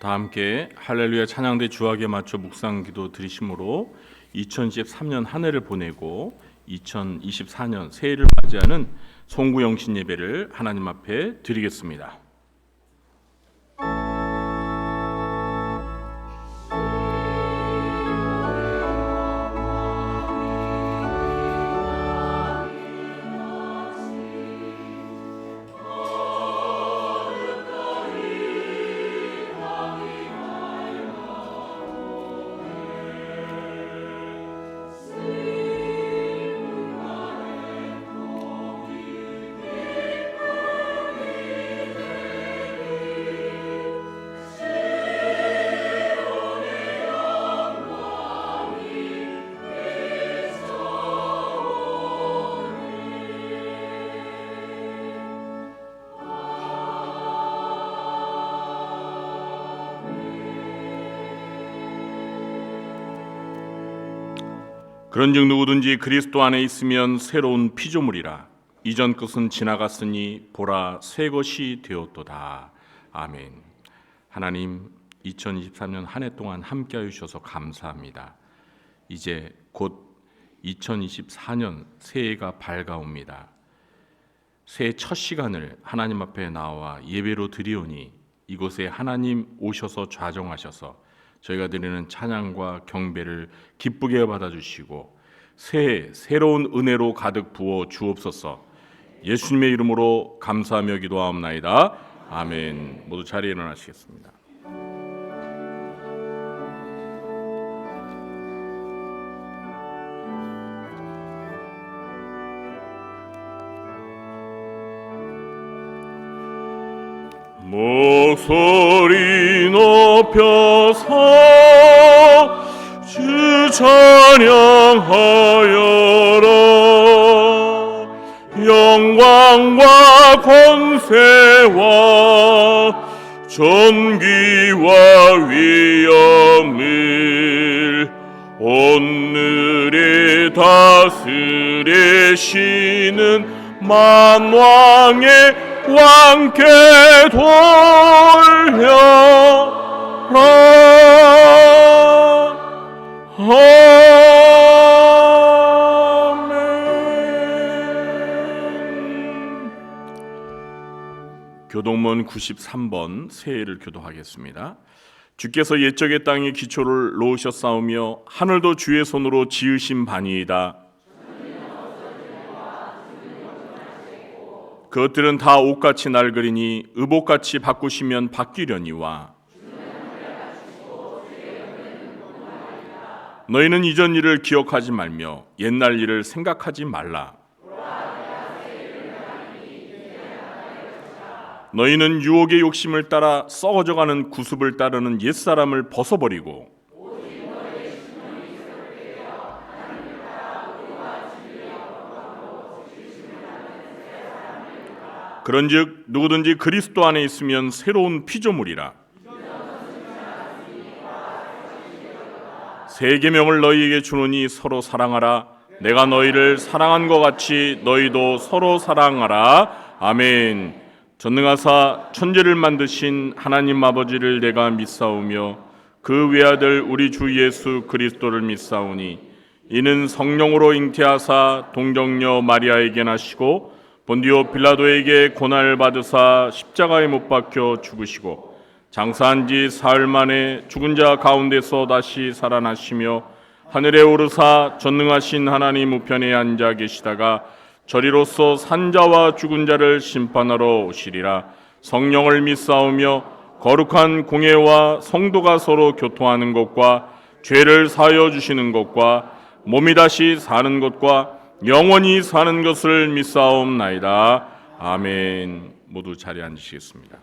다 함께 할렐루야 찬양대 주악에 맞춰 묵상기도 드리심으로 2023년 한 해를 보내고 2024년 새해를 맞이하는 송구영신 예배를 하나님 앞에 드리겠습니다. 그런즉 누구든지 그리스도 안에 있으면 새로운 피조물이라. 이전 것은 지나갔으니 보라 새 것이 되었도다. 아멘. 하나님, 2023년 한 해 동안 함께하여 주셔서 감사합니다. 이제 곧 2024년 새해가 밝아옵니다. 새해 첫 시간을 하나님 앞에 나와 예배로 드리오니 이곳에 하나님 오셔서 좌정하셔서 저희가 드리는 찬양과 경배를 기쁘게 받아주시고 새해 새로운 은혜로 가득 부어 주옵소서. 예수님의 이름으로 감사하며 기도하옵나이다. 아멘. 모두 자리에 일어나시겠습니다. 목소리 높여서 주 찬양하여라. 영광과 권세와 존귀와 위엄을 오늘에 다스리시는 만왕의 왕께 돌려라. 아멘. 교동문 93번 새해를 교도하겠습니다. 주께서 옛적의 땅에 기초를 놓으셨사오며 하늘도 주의 손으로 지으신 바니이다. 그것들은 다 옷같이 낡으리니 의복같이 바꾸시면 바뀌려니와 너희는 이전 일을 기억하지 말며 옛날 일을 생각하지 말라. 너희는 유혹의 욕심을 따라 썩어져가는 구습을 따르는 옛사람을 벗어버리고 그런즉 누구든지 그리스도 안에 있으면 새로운 피조물이라. 새 계명을 너희에게 주노니 서로 사랑하라. 내가 너희를 사랑한 것 같이 너희도 서로 사랑하라. 아멘. 전능하사 천지를 만드신 하나님 아버지를 내가 믿사오며 그 외아들 우리 주 예수 그리스도를 믿사오니 이는 성령으로 잉태하사 동정녀 마리아에게 나시고 본디오 빌라도에게 고난을 받으사 십자가에 못 박혀 죽으시고 장사한 지 사흘 만에 죽은 자 가운데서 다시 살아나시며 하늘에 오르사 전능하신 하나님 우편에 앉아 계시다가 저리로서 산자와 죽은 자를 심판하러 오시리라. 성령을 믿사오며 거룩한 공예와 성도가 서로 교통하는 것과 죄를 사하여 주시는 것과 몸이 다시 사는 것과 영원히 사는 것을 믿사옵나이다. 아멘. 모두 자리에 앉으시겠습니다.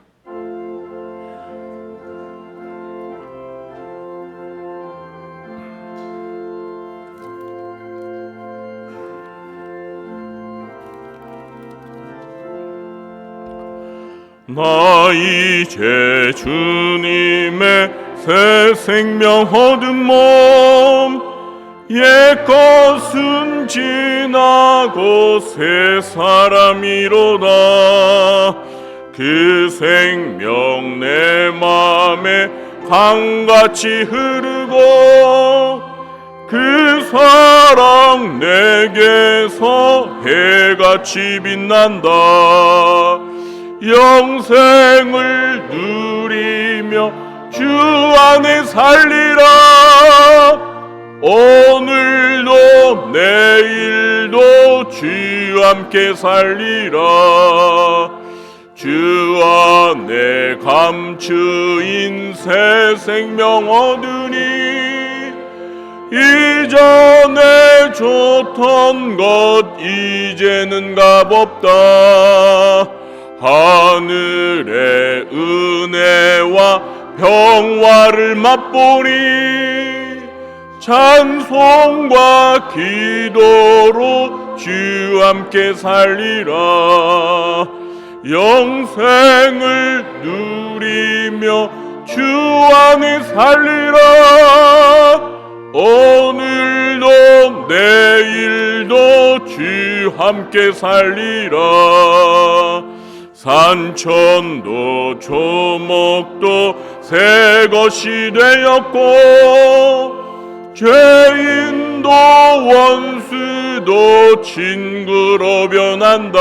나 이제 주님의 새 생명 얻은 몸 옛것은 지나고 새 사람이로다. 그 생명 내 맘에 강같이 흐르고 그 사랑 내게서 해같이 빛난다. 영생을 누리며 주 안에 살리라. 오늘도 내일도 주 함께 살리라. 주 안에 감추인 새 생명 얻으니 이전에 좋던 것 이제는 값없다. 하늘의 은혜와 평화를 맛보니 찬송과 기도로 주 함께 살리라. 영생을 누리며 주 안에 살리라. 오늘도 내일도 주 함께 살리라. 산천도 조목도 새 것이 되었고 죄인도 원수도 친구로 변한다.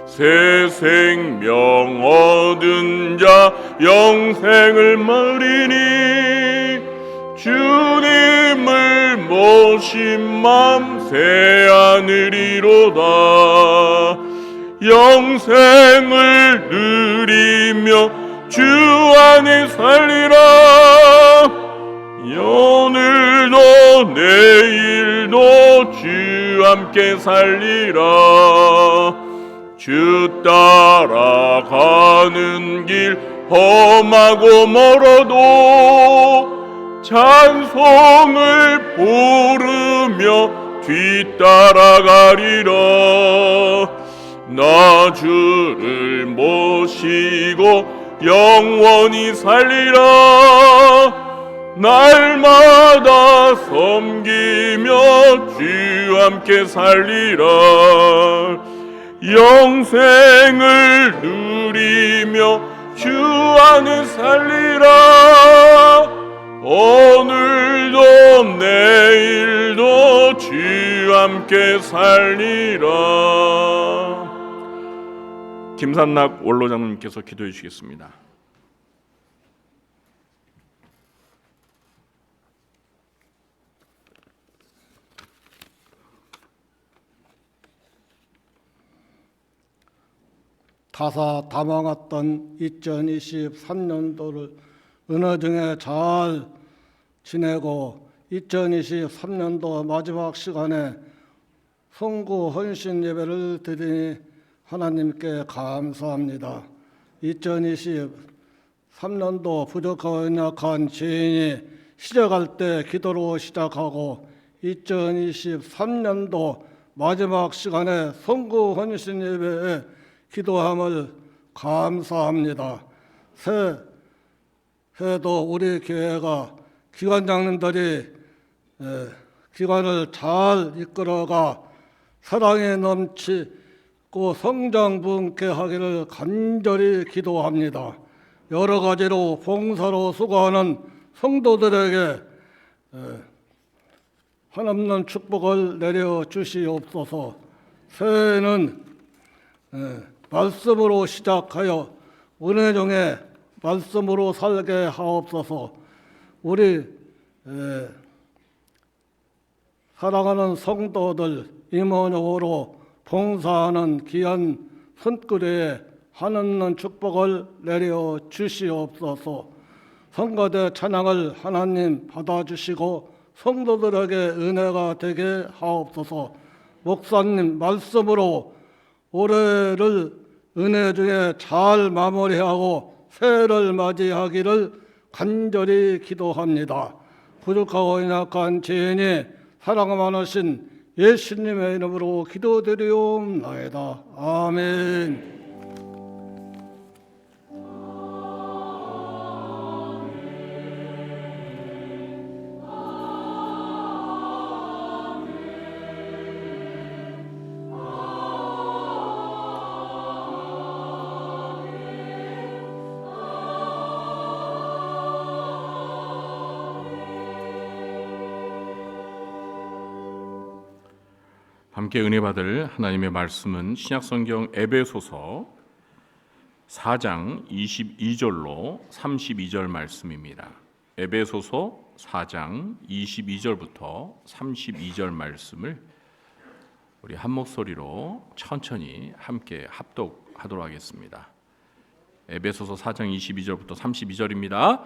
새 생명 얻은 자 영생을 누리니 주님을 모신 맘 새 하늘이로다. 영생을 누리며 주 안에 살리라. 오늘도 내일도 주 함께 살리라. 주 따라가는 길 험하고 멀어도 찬송을 부르며 뒤따라가리라. 나 주를 모시고 영원히 살리라. 날마다 섬기며 주 함께 살리라. 영생을 누리며 주 안에 살리라. 오늘도 내일도 주 함께 살리라. 김산락 원로장님께서 기도해 주시겠습니다. 다사다망했던 2023년도를 은혜 중에 잘 지내고 2023년도 마지막 시간에 성구 헌신 예배를 드리니 하나님께 감사합니다. 2023년도 부족하고 연약한 죄인이 시작할 때 기도로 시작하고 2023년도 마지막 시간에 성구 헌신 예배에 기도함을 감사합니다. 새해도 우리 교회가 기관장님들이 기관을 잘 이끌어가 사랑에 넘치고 성장분케 하기를 간절히 기도합니다. 여러 가지로 봉사로 수고하는 성도들에게 한없는 축복을 내려주시옵소서. 새해는 말씀으로 시작하여 은혜 중에 말씀으로 살게 하옵소서. 우리 사랑하는 성도들 임원으로 봉사하는 귀한 손길에 한없는 축복을 내려 주시옵소서. 성가대 찬양을 하나님 받아주시고 성도들에게 은혜가 되게 하옵소서. 목사님 말씀으로 올해를 은혜 중에 잘 마무리하고 새해를 맞이하기를 간절히 기도합니다. 부족하고 연약한 죄인이 사랑 많으신 예수님의 이름으로 기도드리옵나이다. 아멘. 함께 은혜 받을 하나님의 말씀은 신약성경 에베소서 4장 22절로 32절 말씀입니다. 에베소서 4장 22절부터 32절 말씀을 우리 한 목소리로 천천히 함께 합독하도록 하겠습니다. 에베소서 4장 22절부터 32절입니다.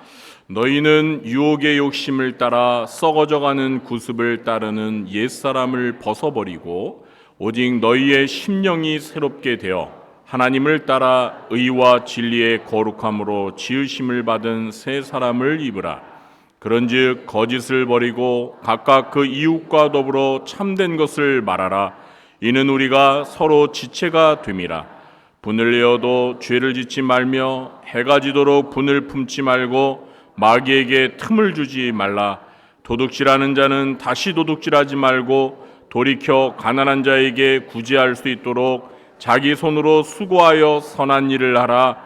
너희는 유혹의 욕심을 따라 썩어져가는 구습을 따르는 옛사람을 벗어버리고 오직 너희의 심령이 새롭게 되어 하나님을 따라 의와 진리의 거룩함으로 지으심을 받은 새 사람을 입으라. 그런즉 거짓을 버리고 각각 그 이웃과 더불어 참된 것을 말하라. 이는 우리가 서로 지체가 됨이라. 분을 내어도 죄를 짓지 말며 해가 지도록 분을 품지 말고 마귀에게 틈을 주지 말라. 도둑질하는 자는 다시 도둑질하지 말고 돌이켜 가난한 자에게 구제할 수 있도록 자기 손으로 수고하여 선한 일을 하라.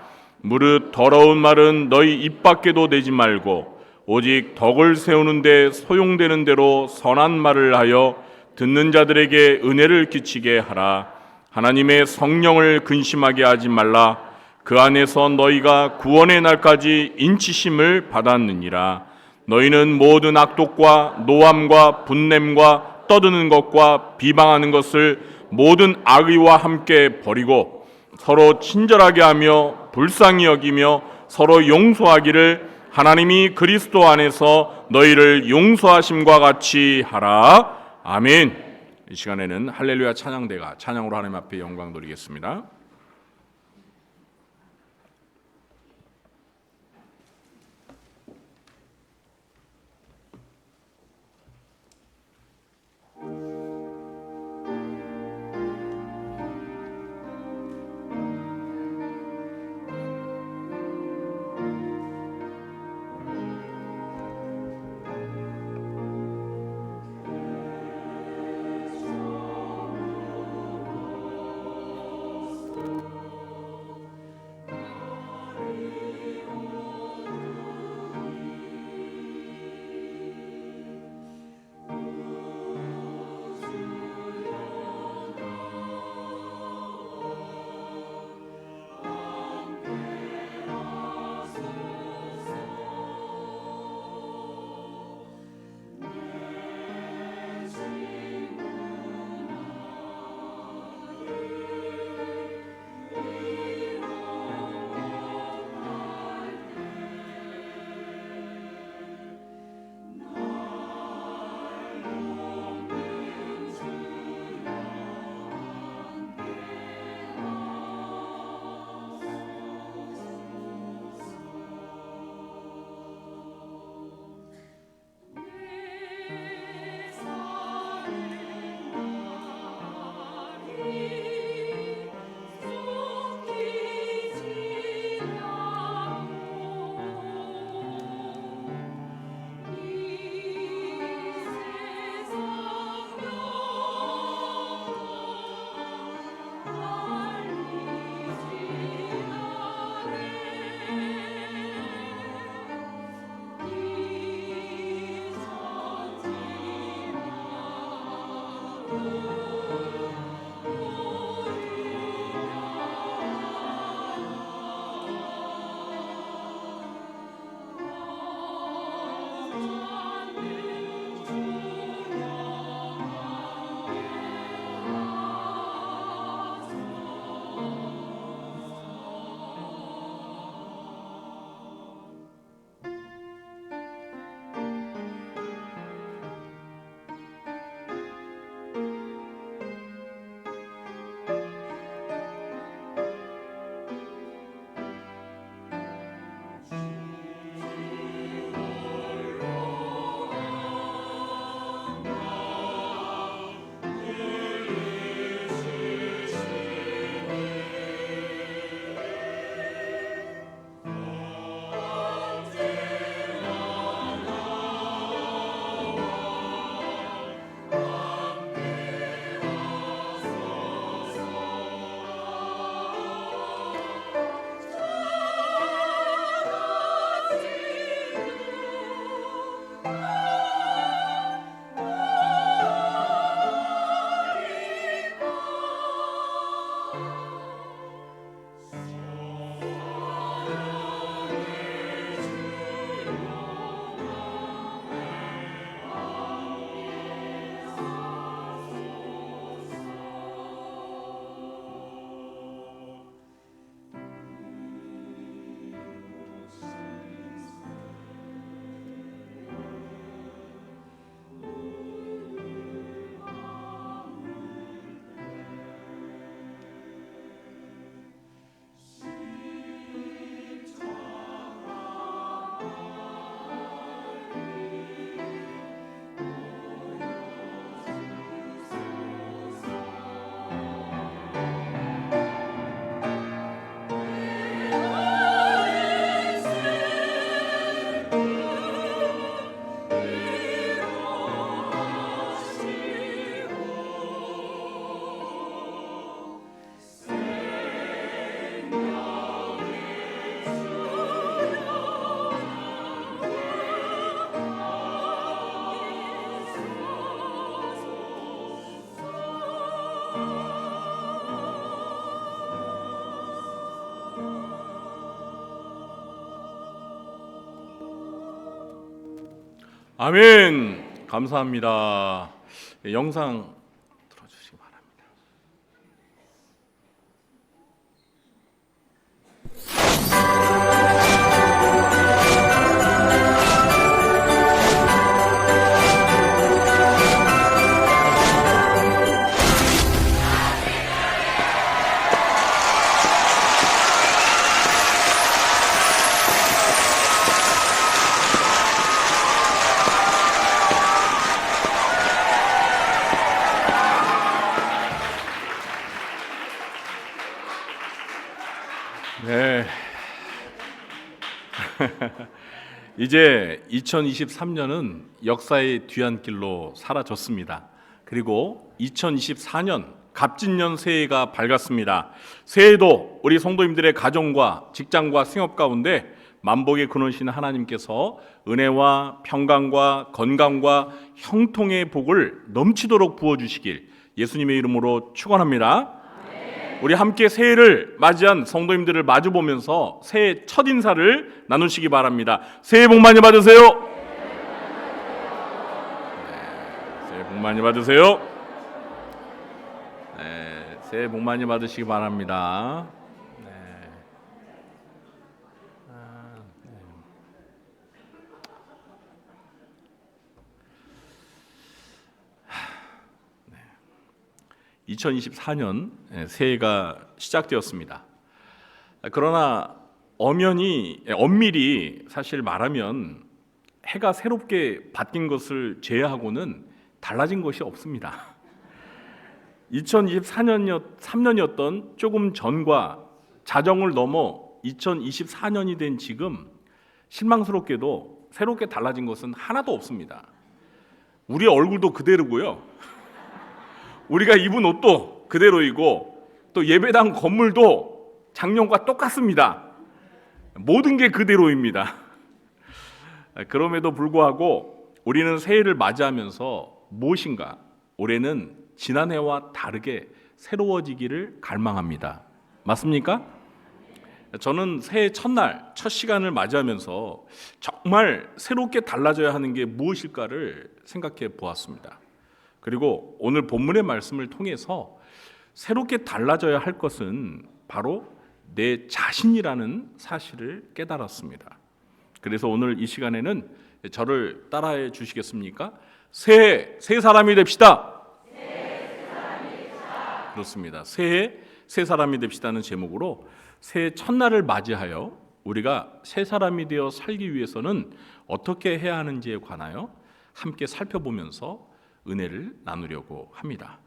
무릇 더러운 말은 너희 입 밖에도 내지 말고 오직 덕을 세우는 데 소용되는 대로 선한 말을 하여 듣는 자들에게 은혜를 끼치게 하라. 하나님의 성령을 근심하게 하지 말라. 그 안에서 너희가 구원의 날까지 인치심을 받았느니라. 너희는 모든 악독과 노함과 분냄과 떠드는 것과 비방하는 것을 모든 악의와 함께 버리고 서로 친절하게 하며 불쌍히 여기며 서로 용서하기를 하나님이 그리스도 안에서 너희를 용서하심과 같이 하라. 아멘. 이 시간에는 할렐루야 찬양대가 찬양으로 하나님 앞에 영광 돌리겠습니다. 아멘. 감사합니다. 영상 틀어주시기 바랍니다. 네. 이제 2023년은 역사의 뒤안길로 사라졌습니다. 그리고 2024년 갑진년 새해가 밝았습니다. 새해도 우리 성도님들의 가정과 직장과 생업 가운데 만복의 근원이신 하나님께서 은혜와 평강과 건강과 형통의 복을 넘치도록 부어주시길 예수님의 이름으로 축원합니다. 우리 함께 새해를 맞이한 성도님들을 마주보면서 새해 첫 인사를 나누시기 바랍니다. 새해 복 많이 받으세요. 네, 새해 복 많이 받으세요. 네, 새해 복 많이 받으시기 바랍니다. 네. 네. 2024년 새해가 시작되었습니다. 그러나 엄밀히 사실 말하면 해가 새롭게 바뀐 것을 제외하고는 달라진 것이 없습니다. 2023년이었던 조금 전과 자정을 넘어 2024년이 된 지금 실망스럽게도 새롭게 달라진 것은 하나도 없습니다. 우리 얼굴도 그대로고요. 우리가 입은 옷도 그대로이고 또 예배당 건물도 작년과 똑같습니다. 모든 게 그대로입니다. 그럼에도 불구하고 우리는 새해를 맞이하면서 무엇인가 올해는 지난해와 다르게 새로워지기를 갈망합니다. 맞습니까? 저는 새해 첫날 첫 시간을 맞이하면서 정말 새롭게 달라져야 하는 게 무엇일까를 생각해 보았습니다. 그리고 오늘 본문의 말씀을 통해서 새롭게 달라져야 할 것은 바로 내 자신이라는 사실을 깨달았습니다. 그래서 오늘 이 시간에는 저를 따라해 주시겠습니까? 새해 새 사람이 됩시다. 그렇습니다. 새해 새 사람이 됩시다는 제목으로 새해 첫날을 맞이하여 우리가 새 사람이 되어 살기 위해서는 어떻게 해야 하는지에 관하여 함께 살펴보면서 은혜를 나누려고 합니다.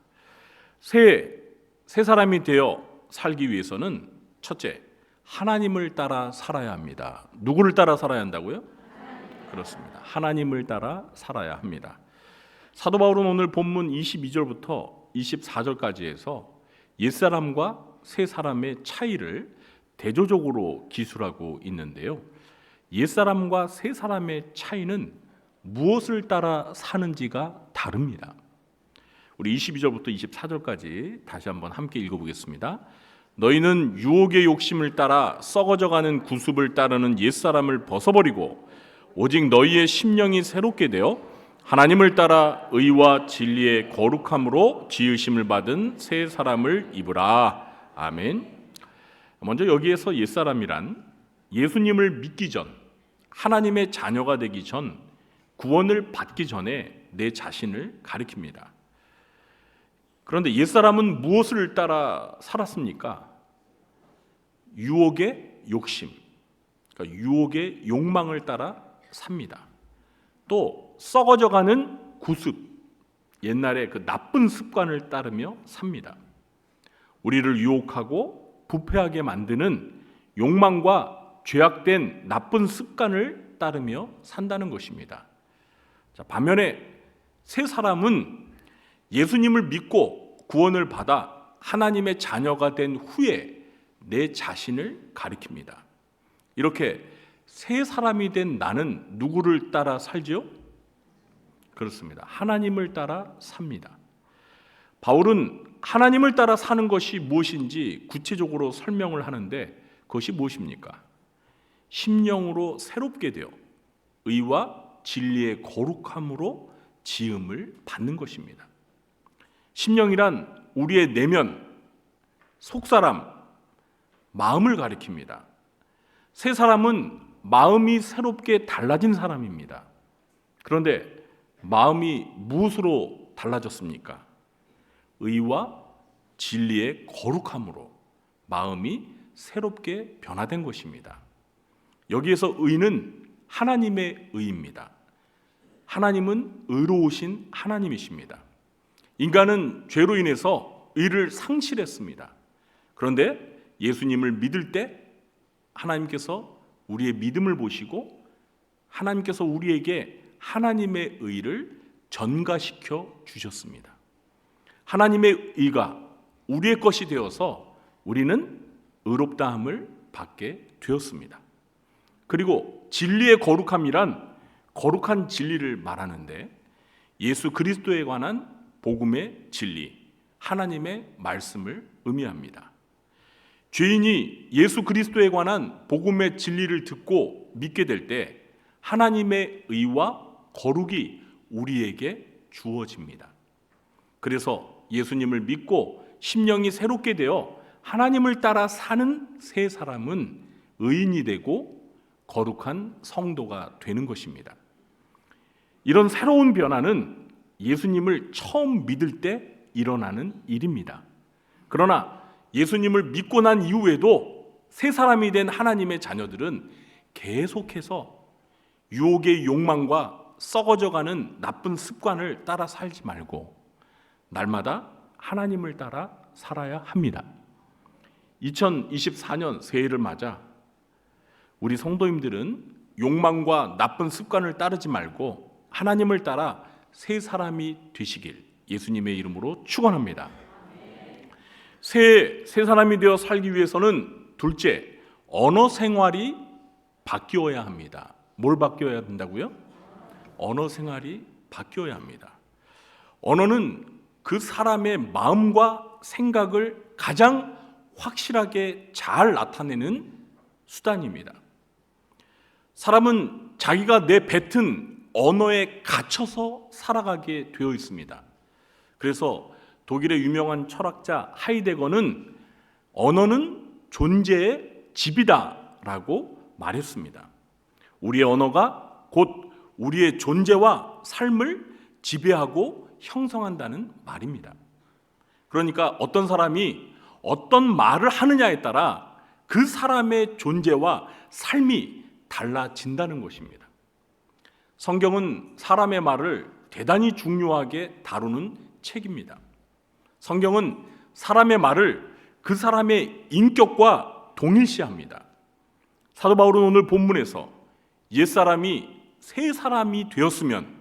새 사람이 되어 살기 위해서는 첫째, 하나님을 따라 살아야 합니다. 누구를 따라 살아야 한다고요? 그렇습니다. 하나님을 따라 살아야 합니다. 사도 바울은 오늘 본문 22절부터 24절까지 해서 옛사람과 새 사람의 차이를 대조적으로 기술하고 있는데요. 옛사람과 새 사람의 차이는 무엇을 따라 사는지가 다릅니다. 우리 22절부터 24절까지 다시 한번 함께 읽어보겠습니다. 너희는 유혹의 욕심을 따라 썩어져가는 구습을 따르는 옛사람을 벗어버리고 오직 너희의 심령이 새롭게 되어 하나님을 따라 의와 진리의 거룩함으로 지으심을 받은 새 사람을 입으라. 아멘. 먼저 여기에서 옛사람이란 예수님을 믿기 전, 하나님의 자녀가 되기 전, 구원을 받기 전에 내 자신을 가리킵니다. 그런데 옛사람은 무엇을 따라 살았습니까? 유혹의 욕심, 그러니까 유혹의 욕망을 따라 삽니다. 또 썩어져가는 구습, 옛날의 그 나쁜 습관을 따르며 삽니다. 우리를 유혹하고 부패하게 만드는 욕망과 죄악된 나쁜 습관을 따르며 산다는 것입니다. 자, 반면에 새 사람은 예수님을 믿고 구원을 받아 하나님의 자녀가 된 후에 내 자신을 가리킵니다. 이렇게 새 사람이 된 나는 누구를 따라 살지요? 그렇습니다. 하나님을 따라 삽니다. 바울은 하나님을 따라 사는 것이 무엇인지 구체적으로 설명을 하는데 그것이 무엇입니까? 심령으로 새롭게 되어 의와 진리의 거룩함으로 지음을 받는 것입니다. 심령이란 우리의 내면, 속사람, 마음을 가리킵니다. 새 사람은 마음이 새롭게 달라진 사람입니다. 그런데 마음이 무엇으로 달라졌습니까? 의와 진리의 거룩함으로 마음이 새롭게 변화된 것입니다. 여기에서 의는 하나님의 의입니다. 하나님은 의로우신 하나님이십니다. 인간은 죄로 인해서 의를 상실했습니다. 그런데 예수님을 믿을 때 하나님께서 우리의 믿음을 보시고 하나님께서 우리에게 하나님의 의를 전가시켜 주셨습니다. 하나님의 의가 우리의 것이 되어서 우리는 의롭다함을 받게 되었습니다. 그리고 진리의 거룩함이란 거룩한 진리를 말하는데 예수 그리스도에 관한 복음의 진리, 하나님의 말씀을 의미합니다. 죄인이 예수 그리스도에 관한 복음의 진리를 듣고 믿게 될 때 하나님의 의와 거룩이 우리에게 주어집니다. 그래서 예수님을 믿고 심령이 새롭게 되어 하나님을 따라 사는 새 사람은 의인이 되고 거룩한 성도가 되는 것입니다. 이런 새로운 변화는 예수님을 처음 믿을 때 일어나는 일입니다. 그러나 예수님을 믿고 난 이후에도 새 사람이 된 하나님의 자녀들은 계속해서 유혹의 욕망과 썩어져가는 나쁜 습관을 따라 살지 말고 날마다 하나님을 따라 살아야 합니다. 2024년 새해를 맞아 우리 성도님들은 욕망과 나쁜 습관을 따르지 말고 하나님을 따라 새 사람이 되시길 예수님의 이름으로 축원합니다. 새 사람이 되어 살기 위해서는 둘째, 언어 생활이 바뀌어야 합니다. 뭘 바뀌어야 된다고요? 언어 생활이 바뀌어야 합니다. 언어는 그 사람의 마음과 생각을 가장 확실하게 잘 나타내는 수단입니다. 사람은 자기가 내뱉은 언어에 갇혀서 살아가게 되어 있습니다. 그래서 독일의 유명한 철학자 하이데거는 언어는 존재의 집이다라고 말했습니다. 우리의 언어가 곧 우리의 존재와 삶을 지배하고 형성한다는 말입니다. 그러니까 어떤 사람이 어떤 말을 하느냐에 따라 그 사람의 존재와 삶이 달라진다는 것입니다. 성경은 사람의 말을 대단히 중요하게 다루는 책입니다. 성경은 사람의 말을 그 사람의 인격과 동일시합니다. 사도 바울은 오늘 본문에서 옛사람이 새 사람이 되었으면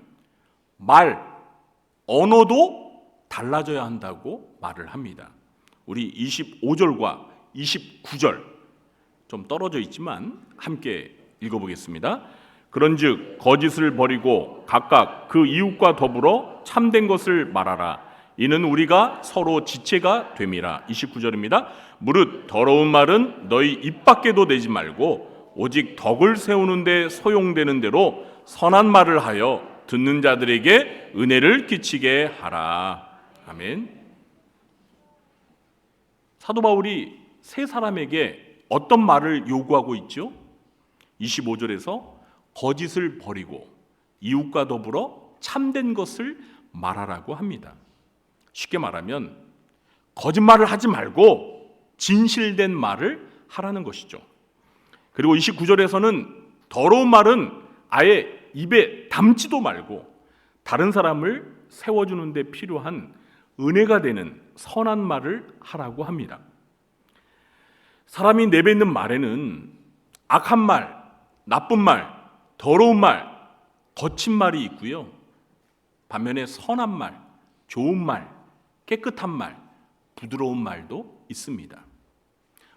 언어도 달라져야 한다고 말을 합니다. 우리 25절과 29절 좀 떨어져 있지만 함께 읽어보겠습니다. 그런즉 거짓을 버리고 각각 그 이웃과 더불어 참된 것을 말하라. 이는 우리가 서로 지체가 됨이라. 29절입니다. 무릇 더러운 말은 너희 입 밖에도 내지 말고 오직 덕을 세우는 데 소용되는 대로 선한 말을 하여 듣는 자들에게 은혜를 끼치게 하라. 아멘. 사도 바울이 새 사람에게 어떤 말을 요구하고 있죠? 25절에서 거짓을 버리고 이웃과 더불어 참된 것을 말하라고 합니다. 쉽게 말하면 거짓말을 하지 말고 진실된 말을 하라는 것이죠. 그리고 29절에서는 더러운 말은 아예 입에 담지도 말고 다른 사람을 세워주는 데 필요한 은혜가 되는 선한 말을 하라고 합니다. 사람이 내뱉는 말에는 악한 말, 나쁜 말, 더러운 말, 거친 말이 있고요. 반면에 선한 말, 좋은 말, 깨끗한 말, 부드러운 말도 있습니다.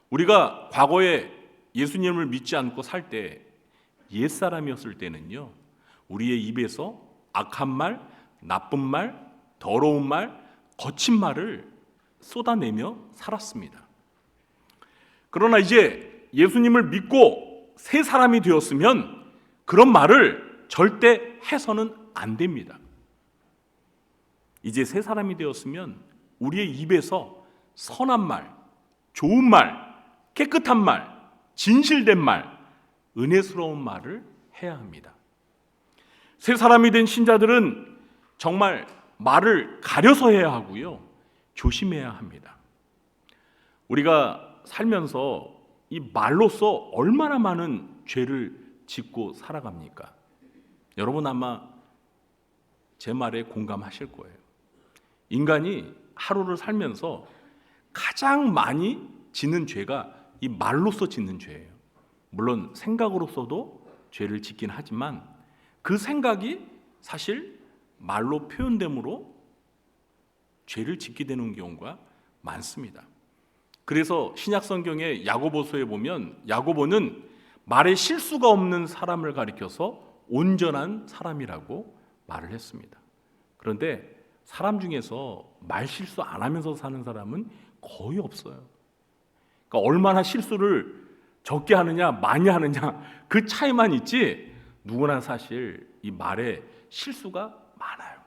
우리가 과거에 예수님을 믿지 않고 살 때 옛사람이었을 때는요, 우리의 입에서 악한 말, 나쁜 말, 더러운 말, 거친 말을 쏟아내며 살았습니다. 그러나 이제 예수님을 믿고 새 사람이 되었으면 그런 말을 절대 해서는 안 됩니다. 이제 새 사람이 되었으면 우리의 입에서 선한 말, 좋은 말, 깨끗한 말, 진실된 말, 은혜스러운 말을 해야 합니다. 새 사람이 된 신자들은 정말 말을 가려서 해야 하고요, 조심해야 합니다. 우리가 살면서 이 말로써 얼마나 많은 죄를 짓고 살아갑니까? 여러분 아마 제 말에 공감하실 거예요. 인간이 하루를 살면서 가장 많이 짓는 죄가 이 말로써 짓는 죄예요. 물론 생각으로서도 죄를 짓긴 하지만 그 생각이 사실 말로 표현됨으로 죄를 짓게 되는 경우가 많습니다. 그래서 신약 성경의 야고보서에 보면 야고보는 말에 실수가 없는 사람을 가리켜서 온전한 사람이라고 말을 했습니다. 그런데 사람 중에서 말 실수 안 하면서 사는 사람은 거의 없어요. 그러니까 얼마나 실수를 적게 하느냐 많이 하느냐 그 차이만 있지 누구나 사실 이 말에 실수가 많아요.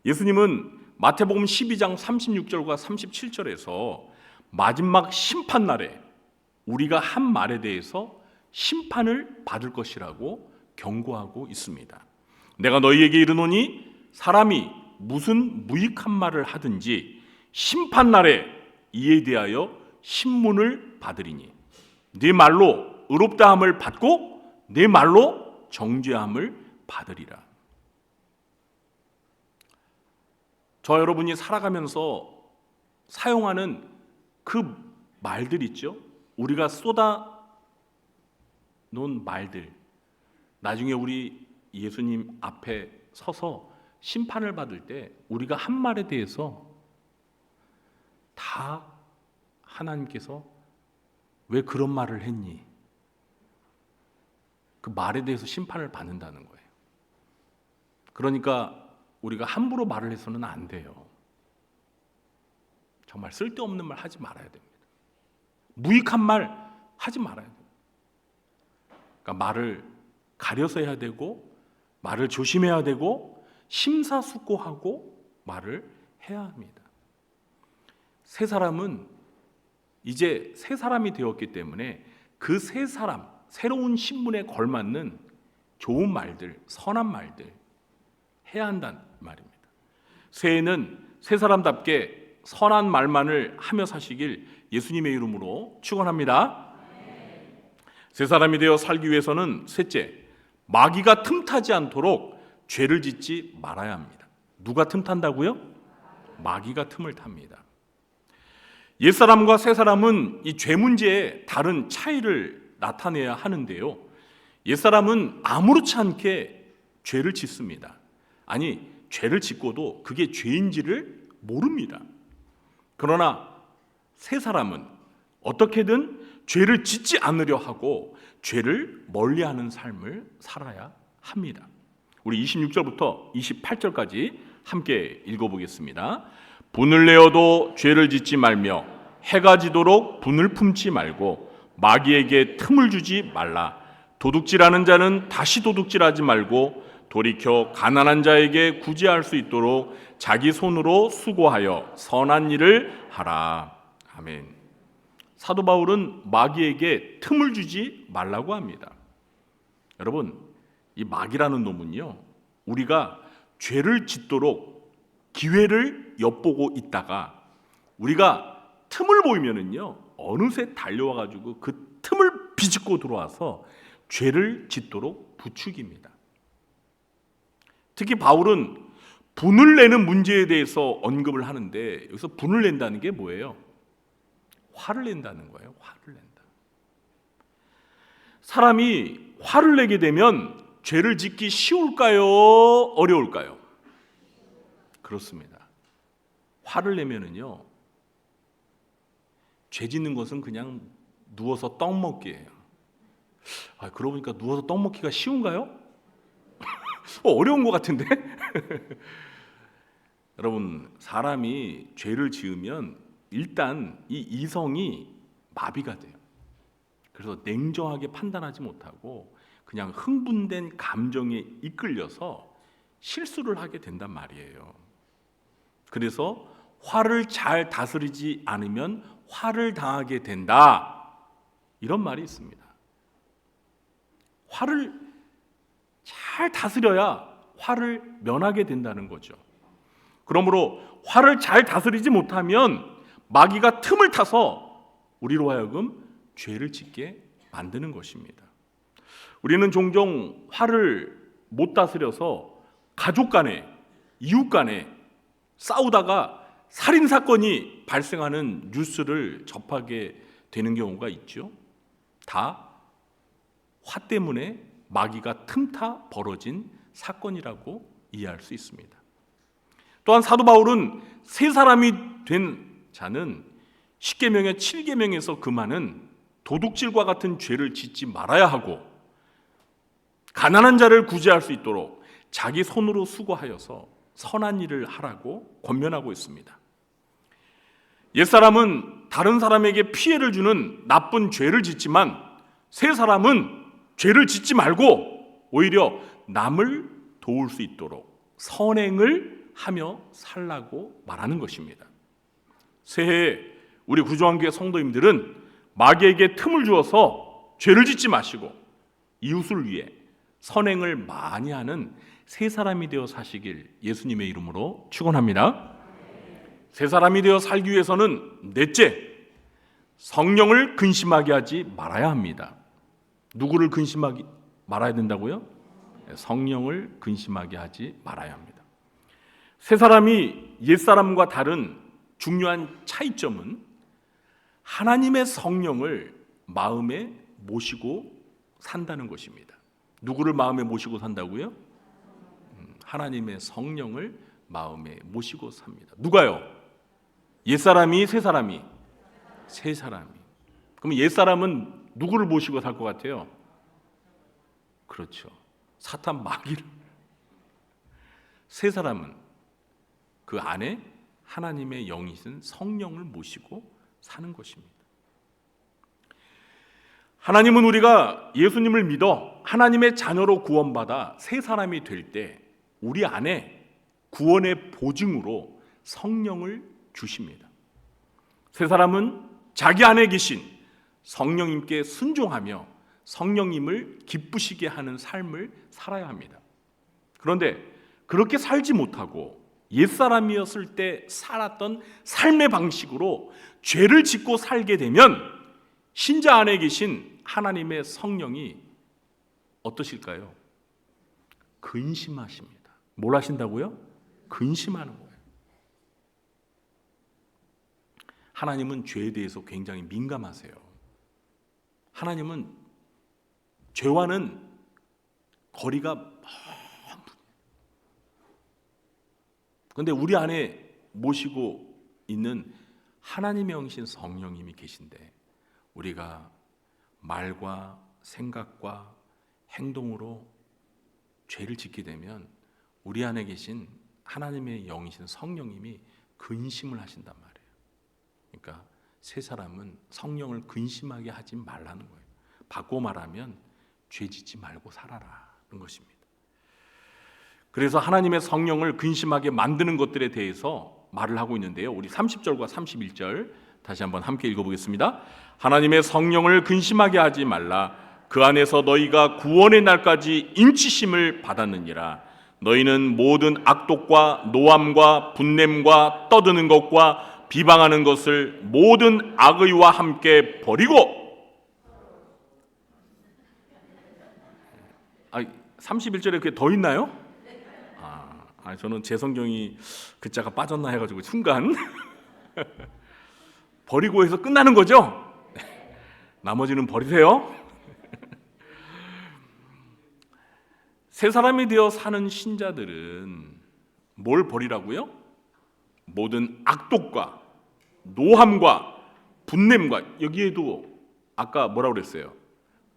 예수님은 마태복음 12장 36절과 37절에서 마지막 심판날에 우리가 한 말에 대해서 심판을 받을 것이라고 경고하고 있습니다. 내가 너희에게 이르노니 사람이 무슨 무익한 말을 하든지 심판날에 이에 대하여 신문을 받으리니 네 말로 의롭다함을 받고 네 말로 정죄함을 받으리라. 저 여러분이 살아가면서 사용하는 그 말들 있죠? 우리가 쏟아 놓은 말들, 나중에 우리 예수님 앞에 서서 심판을 받을 때 우리가 한 말에 대해서 다 하나님께서 왜 그런 말을 했니? 그 말에 대해서 심판을 받는다는 거예요. 그러니까 우리가 함부로 말을 해서는 안 돼요. 정말 쓸데없는 말 하지 말아야 됩니다. 무익한 말 하지 말아야 돼요. 그러니까 말을 가려서 해야 되고 말을 조심해야 되고 심사숙고하고 말을 해야 합니다. 새 사람은 이제 새 사람이 되었기 때문에 그 새 사람, 새로운 신분에 걸맞는 좋은 말들, 선한 말들 해야 한다는 말입니다. 새해는 새 사람답게 선한 말만을 하며 사시길 예수님의 이름으로 축원합니다. 새 사람이 되어 살기 위해서는 셋째, 마귀가 틈타지 않도록 죄를 짓지 말아야 합니다. 누가 틈탄다고요? 마귀가 틈을 탑니다. 옛사람과 새사람은 이 죄 문제에 다른 차이를 나타내야 하는데요, 옛사람은 아무렇지 않게 죄를 짓습니다. 아니, 죄를 짓고도 그게 죄인지를 모릅니다. 그러나 새사람은 어떻게든 죄를 짓지 않으려 하고 죄를 멀리하는 삶을 살아야 합니다. 우리 26절부터 28절까지 함께 읽어보겠습니다. 분을 내어도 죄를 짓지 말며 해가 지도록 분을 품지 말고 마귀에게 틈을 주지 말라. 도둑질하는 자는 다시 도둑질하지 말고 돌이켜 가난한 자에게 구제할 수 있도록 자기 손으로 수고하여 선한 일을 하라. 아멘. 사도 바울은 마귀에게 틈을 주지 말라고 합니다. 여러분, 이 마귀라는 놈은요, 우리가 죄를 짓도록 기회를 엿보고 있다가 우리가 틈을 보이면은요, 어느새 달려와 가지고 그 틈을 비집고 들어와서 죄를 짓도록 부추깁니다. 특히 바울은 분을 내는 문제에 대해서 언급을 하는데, 여기서 분을 낸다는 게 뭐예요? 화를 낸다는 거예요. 화를 낸다. 사람이 화를 내게 되면 죄를 짓기 쉬울까요? 어려울까요? 그렇습니다. 화를 내면은요, 죄 짓는 것은 그냥 누워서 떡 먹기예요. 그러고 보니까 누워서 떡 먹기가 쉬운가요? 어려운 것 같은데? 여러분, 사람이 죄를 지으면 일단 이 이성이 마비가 돼요. 그래서 냉정하게 판단하지 못하고 그냥 흥분된 감정에 이끌려서 실수를 하게 된단 말이에요. 그래서 화를 잘 다스리지 않으면 화를 당하게 된다, 이런 말이 있습니다. 화를 잘 다스려야 화를 면하게 된다는 거죠. 그러므로 화를 잘 다스리지 못하면 마귀가 틈을 타서 우리로 하여금 죄를 짓게 만드는 것입니다. 우리는 종종 화를 못 다스려서 가족 간에, 이웃 간에 싸우다가 살인사건이 발생하는 뉴스를 접하게 되는 경우가 있죠. 다 화 때문에 마귀가 틈타 벌어진 사건이라고 이해할 수 있습니다. 또한 사도 바울은 새 사람이 된 자는 10계명의 7계명에서 금하는 도둑질과 같은 죄를 짓지 말아야 하고 가난한 자를 구제할 수 있도록 자기 손으로 수고하여서 선한 일을 하라고 권면하고 있습니다. 옛사람은 다른 사람에게 피해를 주는 나쁜 죄를 짓지만 새 사람은 죄를 짓지 말고 오히려 남을 도울 수 있도록 선행을 하며 살라고 말하는 것입니다. 새해에 우리 구조한교회 성도님들은 마귀에게 틈을 주어서 죄를 짓지 마시고 이웃을 위해 선행을 많이 하는 새 사람이 되어 사시길 예수님의 이름으로 축원합니다. 새 사람이 되어 살기 위해서는 넷째, 성령을 근심하게 하지 말아야 합니다. 누구를 근심하게 말아야 된다고요? 성령을 근심하게 하지 말아야 합니다. 새 사람이 옛 사람과 다른 중요한 차이점은 하나님의 성령을 마음에 모시고 산다는 것입니다. 누구를 마음에 모시고 산다고요? 하나님의 성령을 마음에 모시고 삽니다. 누가요? 옛사람이 새 사람이? 새 사람이. 그럼 옛사람은 누구를 모시고 살 것 같아요? 그렇죠. 사탄 마귀를. 새 사람은 그 안에 하나님의 영이신 성령을 모시고 사는 것입니다. 하나님은 우리가 예수님을 믿어 하나님의 자녀로 구원받아 새 사람이 될 때 우리 안에 구원의 보증으로 성령을 주십니다. 새 사람은 자기 안에 계신 성령님께 순종하며 성령님을 기쁘시게 하는 삶을 살아야 합니다. 그런데 그렇게 살지 못하고 옛사람이었을 때 살았던 삶의 방식으로 죄를 짓고 살게 되면 신자 안에 계신 하나님의 성령이 어떠실까요? 근심하십니다. 뭘 하신다고요? 근심하는 거예요. 하나님은 죄에 대해서 굉장히 민감하세요. 하나님은 죄와는 거리가 먼 분이에요. 그런데 우리 안에 모시고 있는 하나님의 영이신 성령님이 계신데 우리가 말과 생각과 행동으로 죄를 짓게 되면 우리 안에 계신 하나님의 영이신 성령님이 근심을 하신단 말이에요. 그러니까 새 사람은 성령을 근심하게 하지 말라는 거예요. 바꿔 말하면 죄 짓지 말고 살아라는 것입니다. 그래서 하나님의 성령을 근심하게 만드는 것들에 대해서 말을 하고 있는데요. 우리 30절과 31절 다시 한번 함께 읽어보겠습니다. 하나님의 성령을 근심하게 하지 말라. 그 안에서 너희가 구원의 날까지 인치심을 받았느니라. 너희는 모든 악독과 노함과 분냄과 떠드는 것과 비방하는 것을 모든 악의와 함께 버리고 31절에 그게 더 있나요? 저는 제 성경이 글자가 빠졌나 해가지고 순간 버리고 해서 끝나는 거죠? 나머지는 버리세요. 새 사람이 되어 사는 신자들은 뭘 버리라고요? 모든 악독과 노함과 분냄과, 여기에도 아까 뭐라고 그랬어요?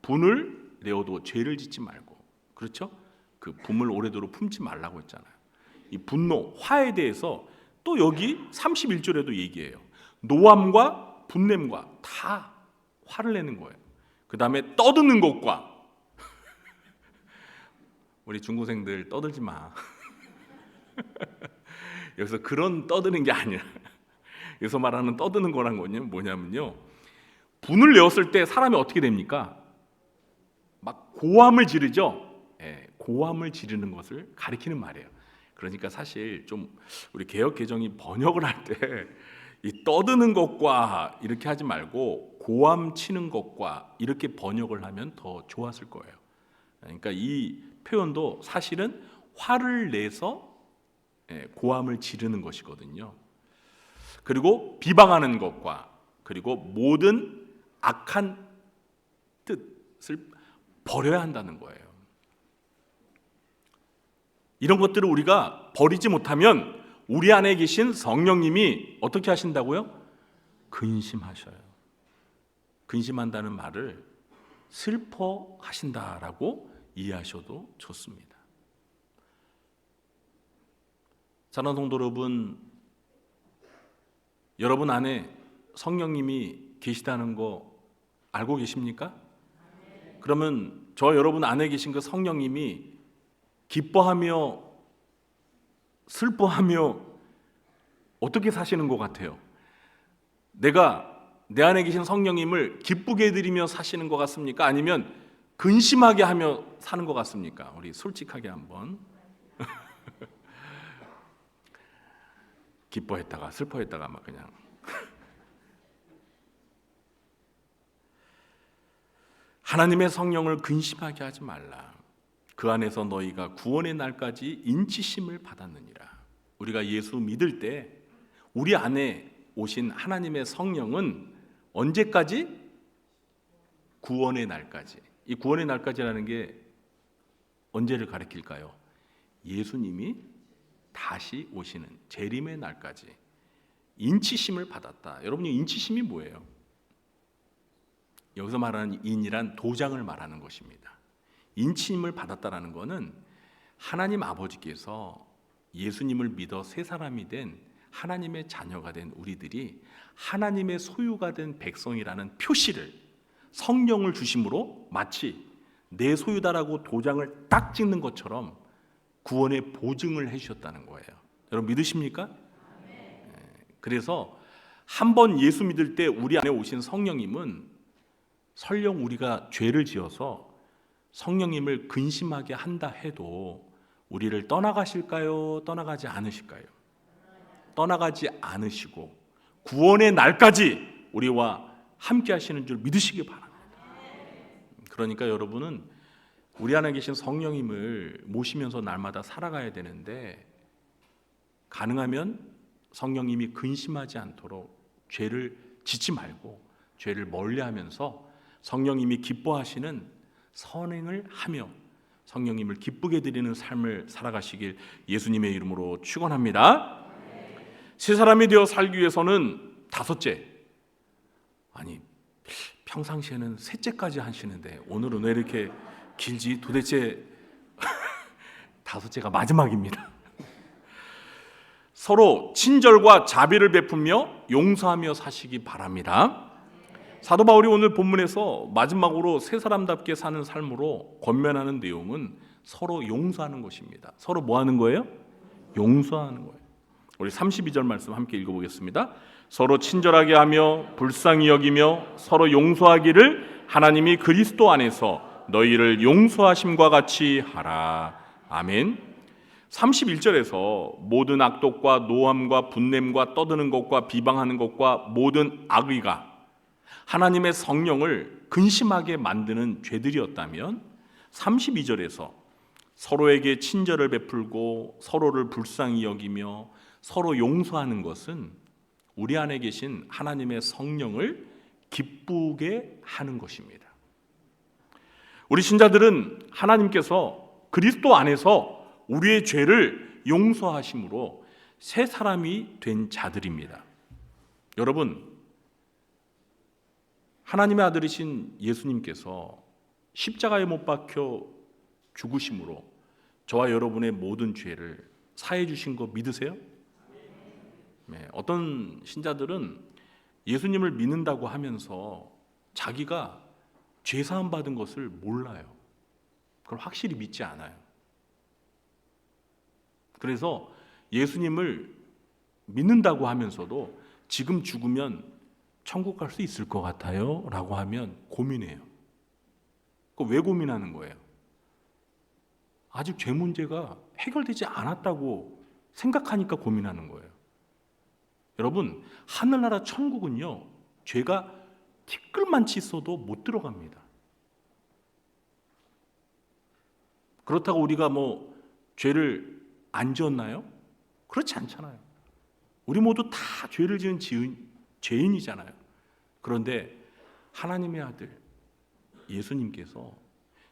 분을 내어도 죄를 짓지 말고, 그렇죠? 그 분을 오래도록 품지 말라고 했잖아요. 이 분노, 화에 대해서 또 여기 31절에도 얘기해요. 노함과 분냄과 다 화를 내는 거예요. 그 다음에 떠드는 것과 우리 중고생들 떠들지 마. 여기서 그런 떠드는 게 아니라, 여기서 말하는 떠드는 거란 거는 뭐냐면요, 분을 내었을 때 사람이 어떻게 됩니까? 막 고함을 지르죠. 예, 고함을 지르는 것을 가리키는 말이에요. 그러니까 사실 좀 우리 개역 개정이 번역을 할 때 이 떠드는 것과 이렇게 하지 말고 고함 치는 것과 이렇게 번역을 하면 더 좋았을 거예요. 그러니까 이 표현도 사실은 화를 내서 고함을 지르는 것이거든요. 그리고 비방하는 것과 그리고 모든 악한 뜻을 버려야 한다는 거예요. 이런 것들을 우리가 버리지 못하면 우리 안에 계신 성령님이 어떻게 하신다고요? 근심하셔요. 근심한다는 말을 슬퍼하신다라고 이해하셔도 좋습니다. 사랑하는 성도 여러분, 여러분 안에 성령님이 계시다는 거 알고 계십니까? 그러면 저 여러분 안에 계신 그 성령님이 기뻐하며 슬퍼하며 어떻게 사시는 것 같아요? 내가 내 안에 계신 성령님을 기쁘게 해드리며 사시는 것 같습니까? 아니면 근심하게 하며 사는 것 같습니까? 우리 솔직하게 한번 기뻐했다가 슬퍼했다가 막 그냥 하나님의 성령을 근심하게 하지 말라. 그 안에서 너희가 구원의 날까지 인치심을 받았느니라. 우리가 예수 믿을 때 우리 안에 오신 하나님의 성령은 언제까지? 구원의 날까지. 이 구원의 날까지라는 게 언제를 가리킬까요? 예수님이 다시 오시는 재림의 날까지 인치심을 받았다. 여러분, 인치심이 뭐예요? 여기서 말하는 인이란 도장을 말하는 것입니다. 인치심을 받았다라는 것은 하나님 아버지께서 예수님을 믿어 새 사람이 된 하나님의 자녀가 된 우리들이 하나님의 소유가 된 백성이라는 표시를, 성령을 주심으로 마치 내 소유다라고 도장을 딱 찍는 것처럼 구원의 보증을 해주셨다는 거예요. 여러분 믿으십니까? 그래서 한 번 예수 믿을 때 우리 안에 오신 성령님은 설령 우리가 죄를 지어서 성령님을 근심하게 한다 해도 우리를 떠나가실까요? 떠나가지 않으실까요? 떠나가지 않으시고 구원의 날까지 우리와 함께 하시는 줄 믿으시기 바랍니다. 그러니까 여러분은 우리 안에 계신 성령님을 모시면서 날마다 살아가야 되는데, 가능하면 성령님이 근심하지 않도록 죄를 짓지 말고 죄를 멀리하면서 성령님이 기뻐하시는 선행을 하며 성령님을 기쁘게 드리는 삶을 살아가시길 예수님의 이름으로 축원합니다. 새 사람이 되어 살기 위해서는 다섯째, 아니 평상시에는 셋째까지 하시는데 오늘은 왜 이렇게 길지? 도대체 다섯째가 마지막입니다. 서로 친절과 자비를 베풀며 용서하며 사시기 바랍니다. 사도 바울이 오늘 본문에서 마지막으로 새 사람답게 사는 삶으로 권면하는 내용은 서로 용서하는 것입니다. 서로 뭐 하는 거예요? 용서하는 거예요. 우리 32절 말씀 함께 읽어보겠습니다. 서로 친절하게 하며 불쌍히 여기며 서로 용서하기를 하나님이 그리스도 안에서 너희를 용서하심과 같이 하라. 아멘. 31절에서 모든 악독과 노함과 분냄과 떠드는 것과 비방하는 것과 모든 악의가 하나님의 성령을 근심하게 만드는 죄들이었다면, 32절에서 서로에게 친절을 베풀고 서로를 불쌍히 여기며 서로 용서하는 것은 우리 안에 계신 하나님의 성령을 기쁘게 하는 것입니다. 우리 신자들은 하나님께서 그리스도 안에서 우리의 죄를 용서하심으로 새 사람이 된 자들입니다. 여러분, 하나님의 아들이신 예수님께서 십자가에 못 박혀 죽으심으로 저와 여러분의 모든 죄를 사해 주신 거 믿으세요? 네, 어떤 신자들은 예수님을 믿는다고 하면서 자기가 죄 사함 받은 것을 몰라요. 그걸 확실히 믿지 않아요. 그래서 예수님을 믿는다고 하면서도 지금 죽으면 천국 갈 수 있을 것 같아요? 라고 하면 고민해요. 왜 고민하는 거예요? 아직 죄 문제가 해결되지 않았다고 생각하니까 고민하는 거예요. 여러분, 하늘나라 천국은요, 죄가 티끌만치 있어도 못 들어갑니다. 그렇다고 우리가 죄를 안 지었나요? 그렇지 않잖아요. 우리 모두 다 죄를 지은 죄인이잖아요. 그런데 하나님의 아들 예수님께서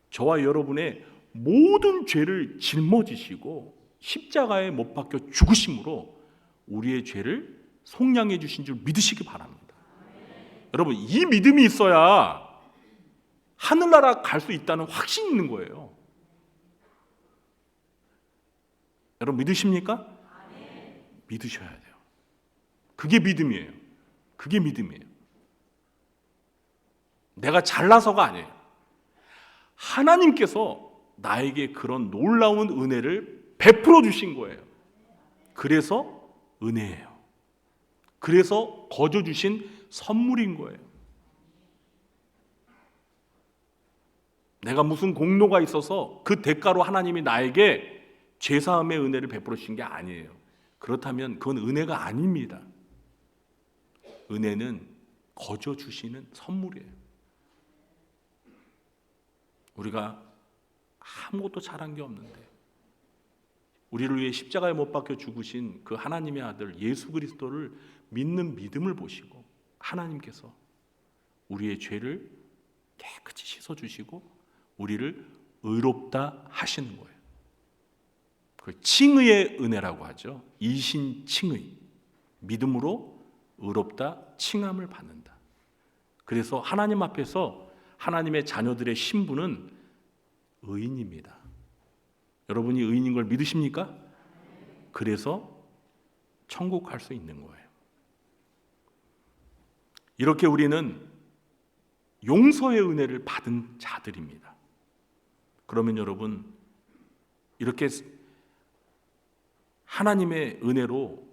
저와 여러분의 모든 죄를 짊어지시고 십자가에 못 박혀 죽으심으로 우리의 죄를 속량해 주신 줄 믿으시기 바랍니다. 여러분, 이 믿음이 있어야 하늘나라 갈 수 있다는 확신이 있는 거예요. 여러분, 믿으십니까? 믿으셔야 돼요. 그게 믿음이에요. 그게 믿음이에요. 내가 잘나서가 아니에요. 하나님께서 나에게 그런 놀라운 은혜를 베풀어 주신 거예요. 그래서 은혜예요. 그래서 거저 주신 선물인 거예요. 내가 무슨 공로가 있어서 그 대가로 하나님이 나에게 죄사함의 은혜를 베풀어 주신 게 아니에요. 그렇다면 그건 은혜가 아닙니다. 은혜는 거저 주시는 선물이에요. 우리가 아무것도 잘한 게 없는데 우리를 위해 십자가에 못 박혀 죽으신 그 하나님의 아들 예수 그리스도를 믿는 믿음을 보시고 하나님께서 우리의 죄를 깨끗이 씻어주시고 우리를 의롭다 하시는 거예요. 그 칭의의 은혜라고 하죠. 이신칭의, 믿음으로 의롭다 칭함을 받는다. 그래서 하나님 앞에서 하나님의 자녀들의 신분은 의인입니다. 여러분이 의인인 걸 믿으십니까? 그래서 천국 갈 수 있는 거예요. 이렇게 우리는 용서의 은혜를 받은 자들입니다. 그러면 여러분, 이렇게 하나님의 은혜로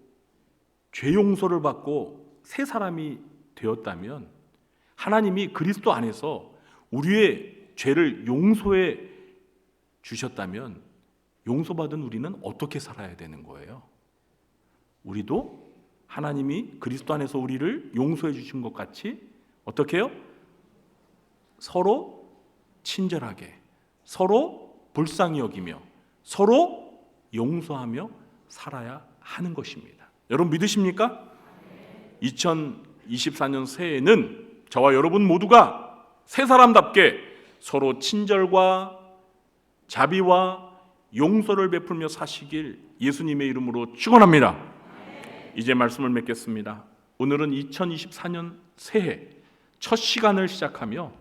죄 용서를 받고 새 사람이 되었다면 하나님이 그리스도 안에서 우리의 죄를 용서해 주셨다면 용서받은 우리는 어떻게 살아야 되는 거예요? 우리도 하나님이 그리스도 안에서 우리를 용서해 주신 것 같이 어떻게 해요? 서로 친절하게, 서로 불쌍히 여기며 서로 용서하며 살아야 하는 것입니다. 여러분 믿으십니까? 2024년 새해에는 저와 여러분 모두가 새 사람답게 서로 친절과 자비와 용서를 베풀며 사시길 예수님의 이름으로 축원합니다. 이제 말씀을 맺겠습니다. 오늘은 2024년 새해 첫 시간을 시작하며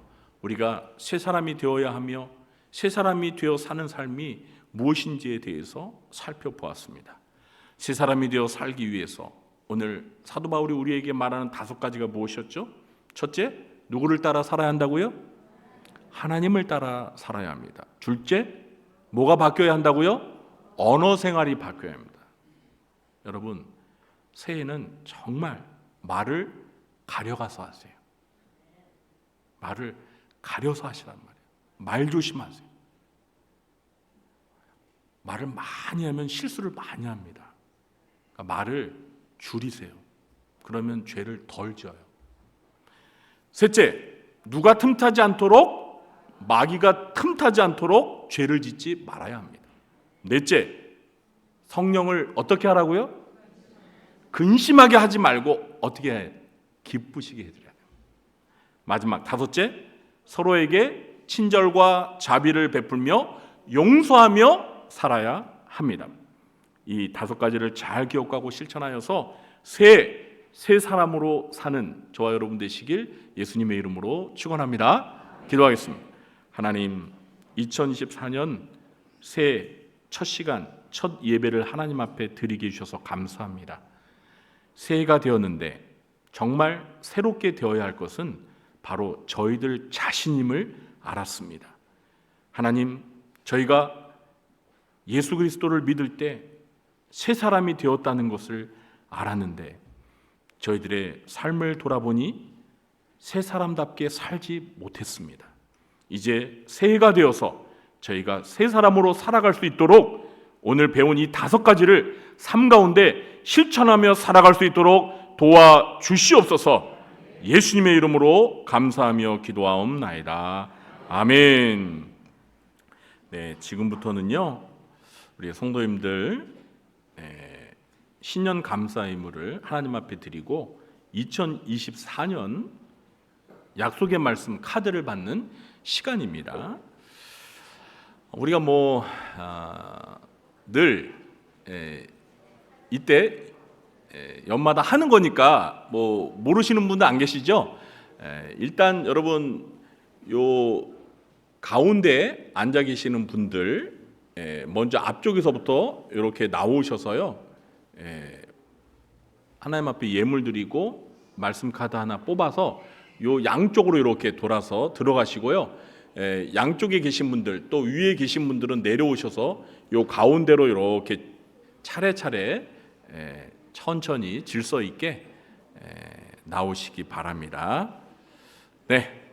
우리가 새 사람이 되어야 하며 새 사람이 되어 사는 삶이 무엇인지에 대해서 살펴보았습니다. 새 사람이 되어 살기 위해서 오늘 사도 바울이 우리에게 말하는 5가지가 무엇이었죠? 첫째, 누구를 따라 살아야 한다고요? 하나님을 따라 살아야 합니다. 둘째, 뭐가 바뀌어야 한다고요? 언어 생활이 바뀌어야 합니다. 여러분, 새해는 정말 말을 가려가서 하세요. 말을 가려서 하시란 말이에요. 말 조심하세요. 말을 많이 하면 실수를 많이 합니다. 그러니까 말을 줄이세요. 그러면 죄를 덜 지어요. 셋째, 누가 틈타지 않도록, 마귀가 틈타지 않도록 죄를 짓지 말아야 합니다. 넷째, 성령을 어떻게 하라고요? 근심하게 하지 말고 어떻게 해? 기쁘시게 해드려야 돼요. 마지막 5째, 서로에게 친절과 자비를 베풀며 용서하며 살아야 합니다. 이 5가지를 잘 기억하고 실천하여서 새 사람으로 사는 저와 여러분 되시길 예수님의 이름으로 축원합니다. 기도하겠습니다. 하나님, 2024년 새해 첫 시간, 첫 예배를 하나님 앞에 드리게 해주셔서 감사합니다. 새해가 되었는데 정말 새롭게 되어야 할 것은 바로 저희들 자신임을 알았습니다. 하나님, 저희가 예수 그리스도를 믿을 때 새 사람이 되었다는 것을 알았는데 저희들의 삶을 돌아보니 새 사람답게 살지 못했습니다. 이제 새해가 되어서 저희가 새 사람으로 살아갈 수 있도록 오늘 배운 이 5가지를 삶 가운데 실천하며 살아갈 수 있도록 도와주시옵소서. 예수님의 이름으로 감사하며 기도하옵나이다. 아멘. 네, 지금부터는요 우리 성도님들 신년 감사 의무를 하나님 앞에 드리고 2024년 약속의 말씀 카드를 받는 시간입니다. 우리가 늘 이때 연마다 하는 거니까 모르시는 분도 안 계시죠? 일단 여러분 요 가운데 앉아 계시는 분들 먼저 앞쪽에서부터 이렇게 나오셔서요 하나님 앞에 예물 드리고 말씀 카드 하나 뽑아서 요 양쪽으로 이렇게 돌아서 들어가시고요. 양쪽에 계신 분들 또 위에 계신 분들은 내려오셔서 요 가운데로 이렇게 차례차례 천천히 질서 있게 나오시기 바랍니다. 네.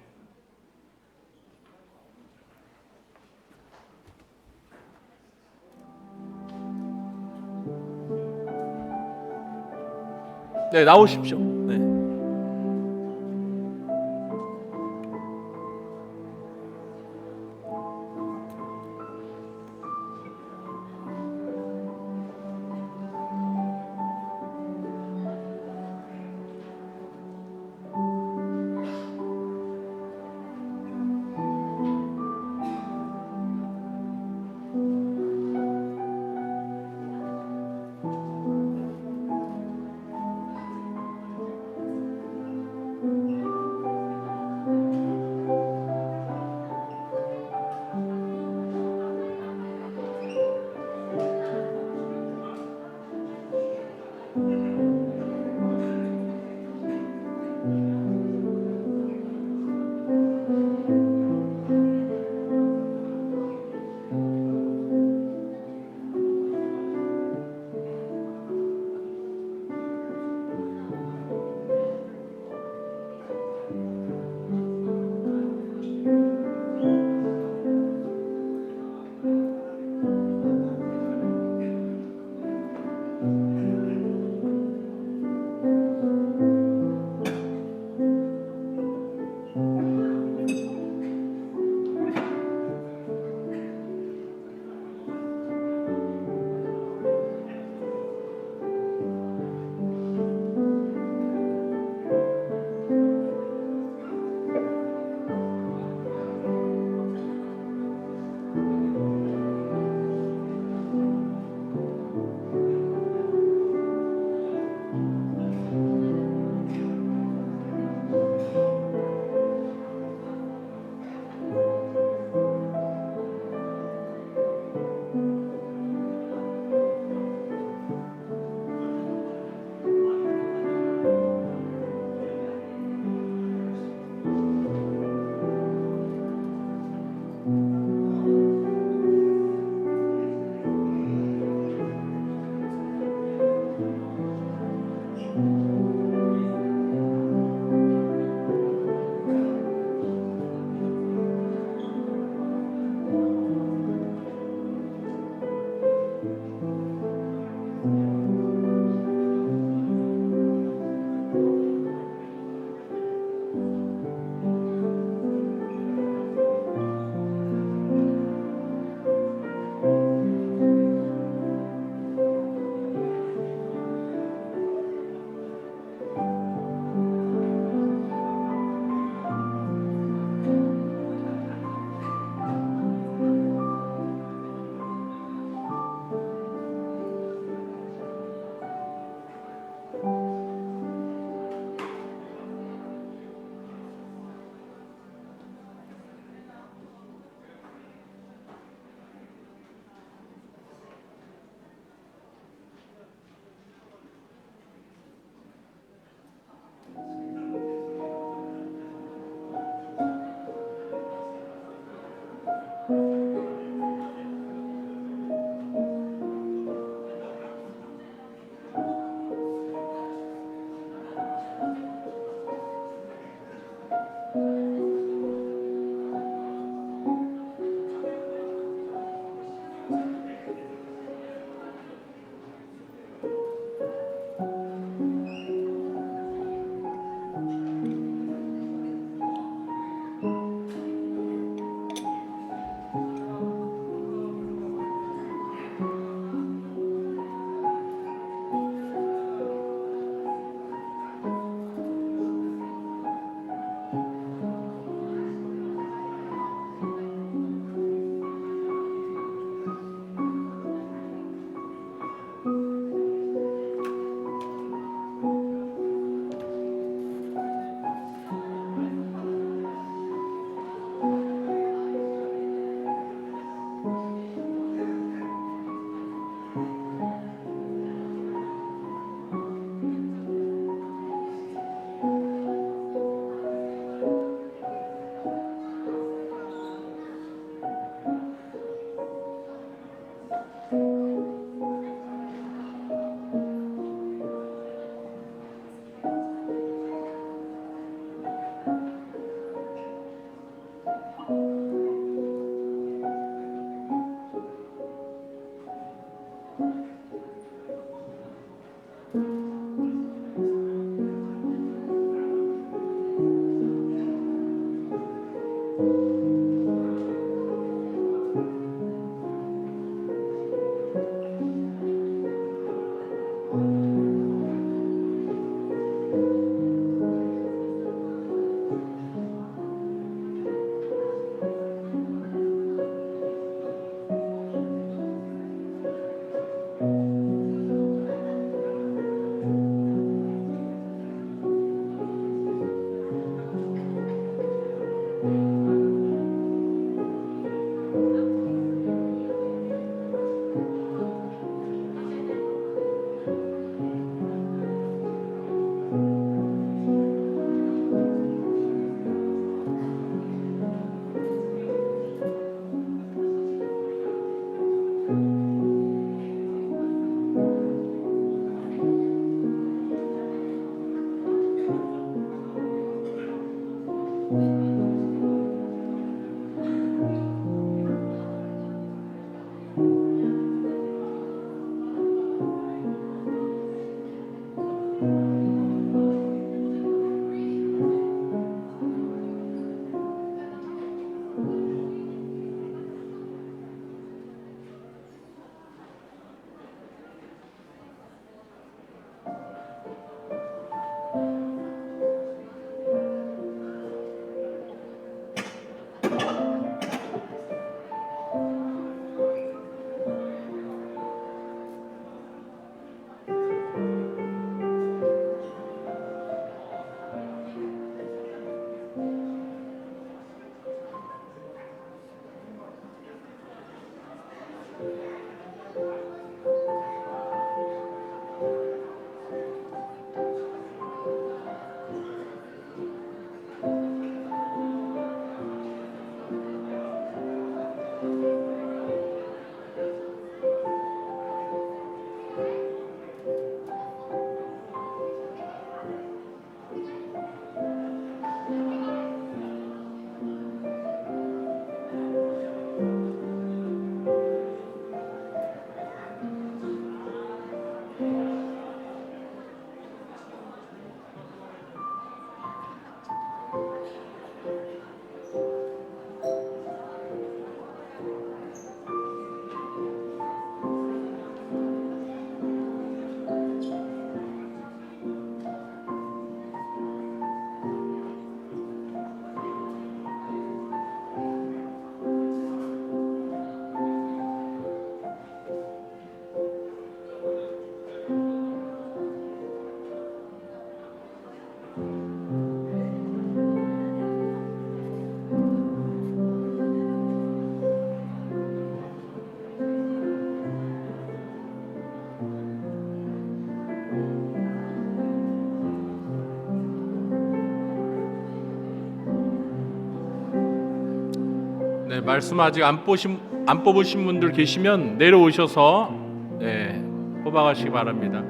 네, 나오십시오. 네. 네, 말씀 아직 안 뽑으신 분들 계시면 내려오셔서 뽑아가시기 바랍니다.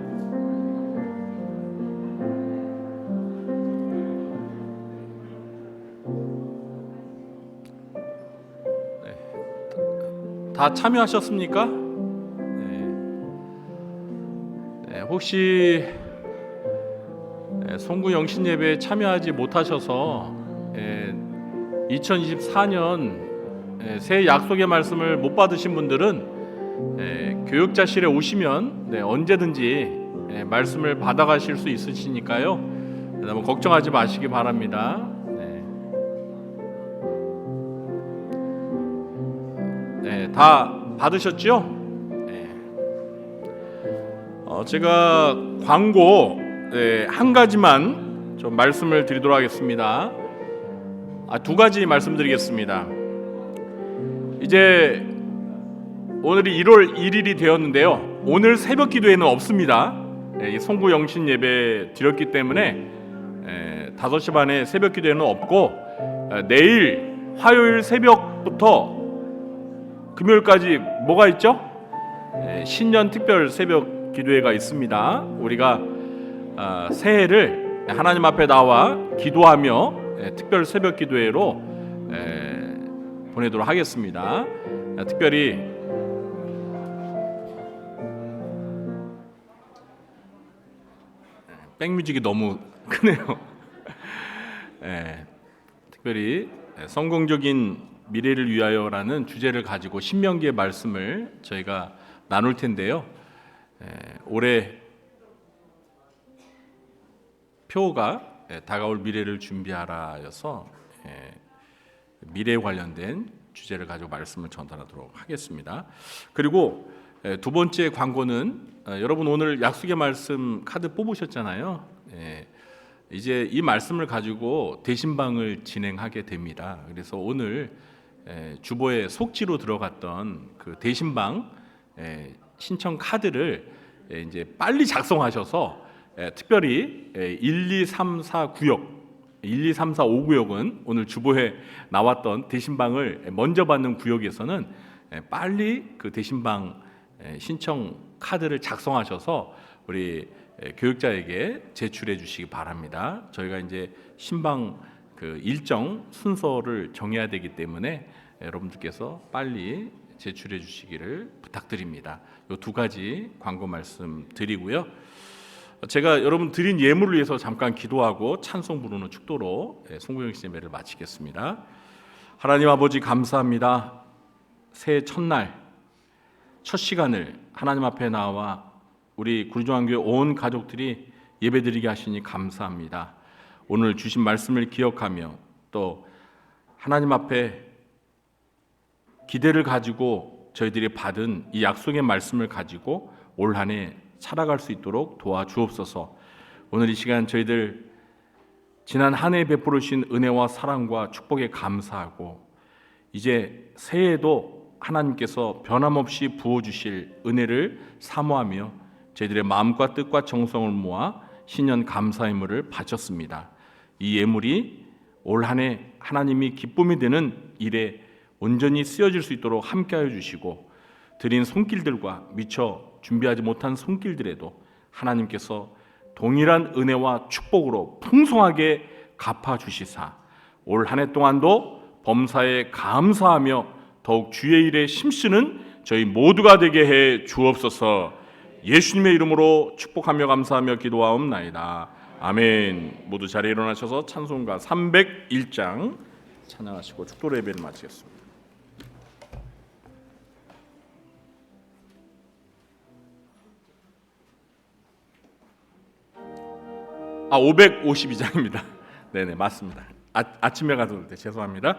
다 참여하셨습니까? 혹시 송구 영신 예배에 참여하지 못하셔서 2024년 새 약속의 말씀을 못 받으신 분들은 교육자실에 오시면 언제든지 말씀을 받아가실 수 있으시니까요. 너무 걱정하지 마시기 바랍니다. 다 받으셨죠? 제가 광고 한 가지만 좀 말씀을 드리도록 하겠습니다. 두 가지 말씀드리겠습니다. 이제 오늘이 1월 1일이 되었는데요. 오늘 새벽 기도회는 없습니다. 송구 영신 예배 드렸기 때문에 5시 반에 새벽 기도회는 없고 내일 화요일 새벽부터 금요일까지 뭐가 있죠? 신년 특별 새벽 기도회가 있습니다. 우리가 새해를 하나님 앞에 나와 기도하며 특별 새벽 기도회로 보내도록 하겠습니다. 특별히 백뮤직이 너무 크네요. 특별히 성공적인 미래를 위하여라는 주제를 가지고 신명기의 말씀을 저희가 나눌 텐데요. 올해 표가 다가올 미래를 준비하라여서 미래에 관련된 주제를 가지고 말씀을 전달하도록 하겠습니다. 그리고 두 번째 광고는 여러분 오늘 약속의 말씀 카드 뽑으셨잖아요. 이제 이 말씀을 가지고 대신방을 진행하게 됩니다. 그래서 오늘 주보에 속지로 들어갔던 그 대신방 신청 카드를 이제 빨리 작성하셔서 특별히 1, 2, 3, 4 구역 1, 2, 3, 4, 5구역은 오늘 주보에 나왔던 대신방을 먼저 받는 구역에서는 빨리 그 대신방 신청 카드를 작성하셔서 우리 교육자에게 제출해 주시기 바랍니다. 저희가 이제 신방 그 일정 순서를 정해야 되기 때문에 여러분들께서 빨리 제출해 주시기를 부탁드립니다. 이 두 가지 광고 말씀 드리고요. 제가 여러분 드린 예물을 위해서 잠깐 기도하고 찬송 부르는 축도로 송구영 예배를 마치겠습니다. 하나님 아버지 감사합니다. 새해 첫날 첫 시간을 하나님 앞에 나와 우리 구리중앙교회 온 가족들이 예배드리게 하시니 감사합니다. 오늘 주신 말씀을 기억하며 또 하나님 앞에 기대를 가지고 저희들이 받은 이 약속의 말씀을 가지고 올 한 해 살아갈 수 있도록 도와주옵소서. 오늘 이 시간 저희들 지난 한 해 베풀어 주신 은혜와 사랑과 축복에 감사하고 이제 새해에도 하나님께서 변함없이 부어주실 은혜를 사모하며 저희들의 마음과 뜻과 정성을 모아 신년 감사의물을 바쳤습니다. 이 예물이 올 한 해 하나님이 기쁨이 되는 일에 온전히 쓰여질 수 있도록 함께하여 주시고 드린 손길들과 미처 준비하지 못한 손길들에도 하나님께서 동일한 은혜와 축복으로 풍성하게 갚아주시사 올 한 해 동안도 범사에 감사하며 더욱 주의 일에 힘쓰는 저희 모두가 되게 해 주옵소서. 예수님의 이름으로 축복하며 감사하며 기도하옵나이다. 아멘. 모두 자리에 일어나셔서 찬송가 301장 찬양하시고 축도 예배를 마치겠습니다. 552장입니다. 네네 맞습니다. 아침에 가도 될 때 죄송합니다.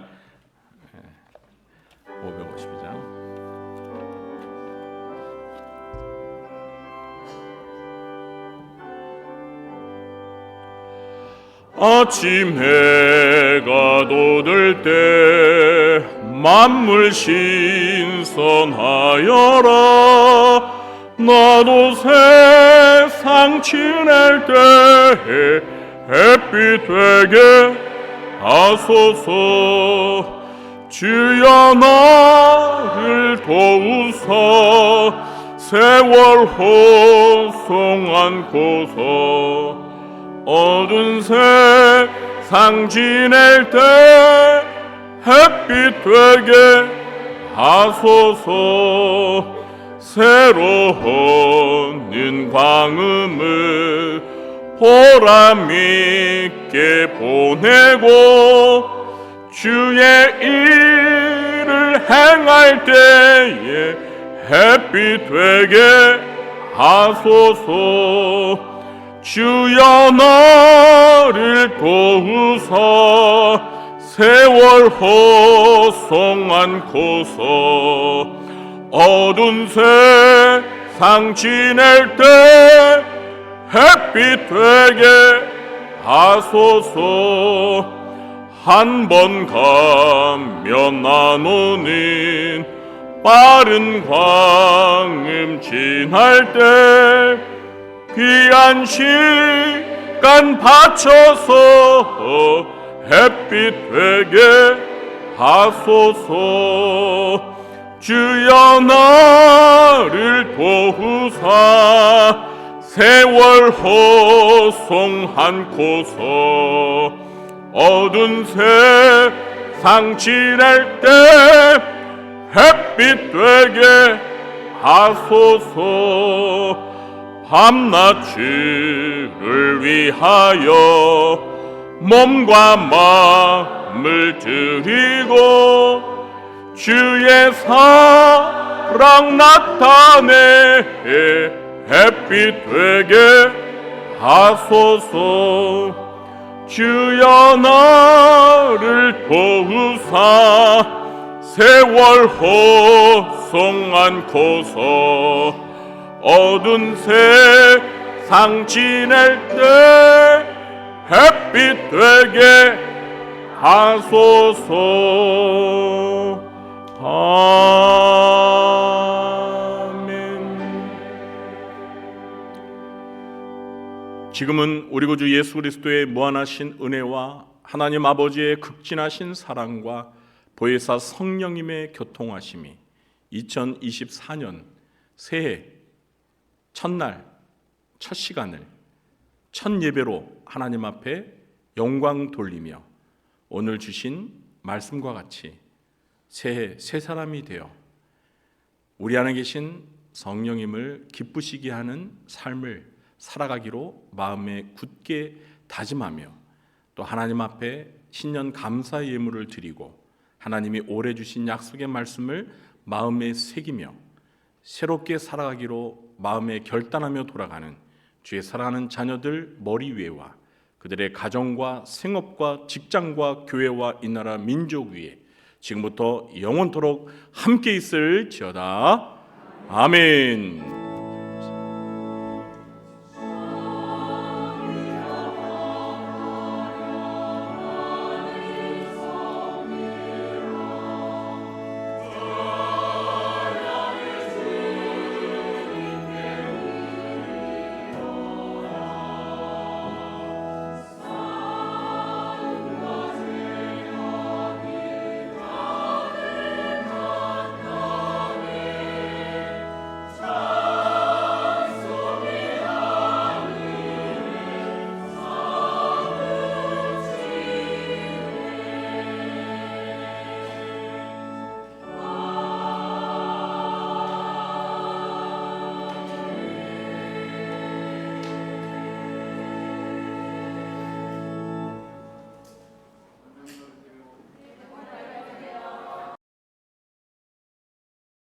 552장. 아침 해가 돋을 때 만물 신선하여라. 나도 세상 지낼 때에 햇빛 되게 하소서. 주여 나를 도우사 세월 호송 않고서 어두운 세상 지낼 때 햇빛 되게 하소서. 새로운 광음을 보람 있게 보내고 주의 일을 행할 때에 햇빛 되게 하소서. 주여 나를 도우사 세월 호송 않고서 어두운 세상 지낼 때 햇빛 되게 하소서. 한 번 가며 나누는 빠른 광음 지날 때 귀한 시간 바쳐서 햇빛 되게 하소서. 주여 나를 세월 호송 않고서 어두운 세상 지낼 때 햇빛 되게 하소서. 밤낮을 위하여 몸과 마음을 드리고 주의 사랑 나타내 햇빛 되게 하소서. 주여 나를 도우사 세월 호송 않고서 어두운 세상 지낼 때 햇빛 되게 하소서. 아멘. 지금은 우리 구주 예수 그리스도의 무한하신 은혜와 하나님 아버지의 극진하신 사랑과 보혜사 성령님의 교통하심이 2024년 새해 첫날 첫 시간을 첫 예배로 하나님 앞에 영광 돌리며 오늘 주신 말씀과 같이 새해 새 사람이 되어 우리 안에 계신 성령님을 기쁘시게 하는 삶을 살아가기로 마음에 굳게 다짐하며 또 하나님 앞에 신년 감사의 예물을 드리고 하나님이 오래 주신 약속의 말씀을 마음에 새기며 새롭게 살아가기로 마음에 결단하며 돌아가는 주의 사랑하는 자녀들 머리 위에와 그들의 가정과 생업과 직장과 교회와 이 나라 민족 위에 지금부터 영원토록 함께 있을지어다. 아멘.